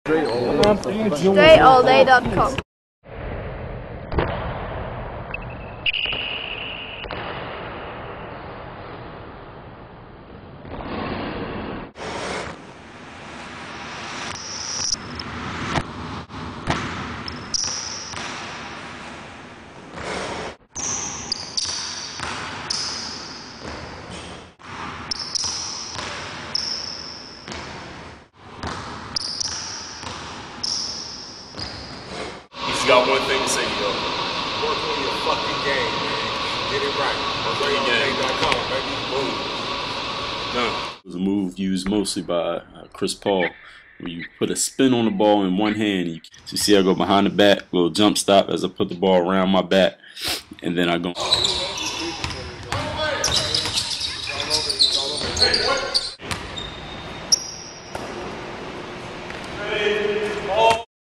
StrayAllDay.com. You got one thing to say, yo. Work on your fucking game, man. Get it right. StrayAllDay.com, baby. Boom. Done. It was a move used mostly by Chris Paul, where you put a spin on the ball in one hand. You see I go behind the back, little jump stop as I put the ball around my back, and then I go.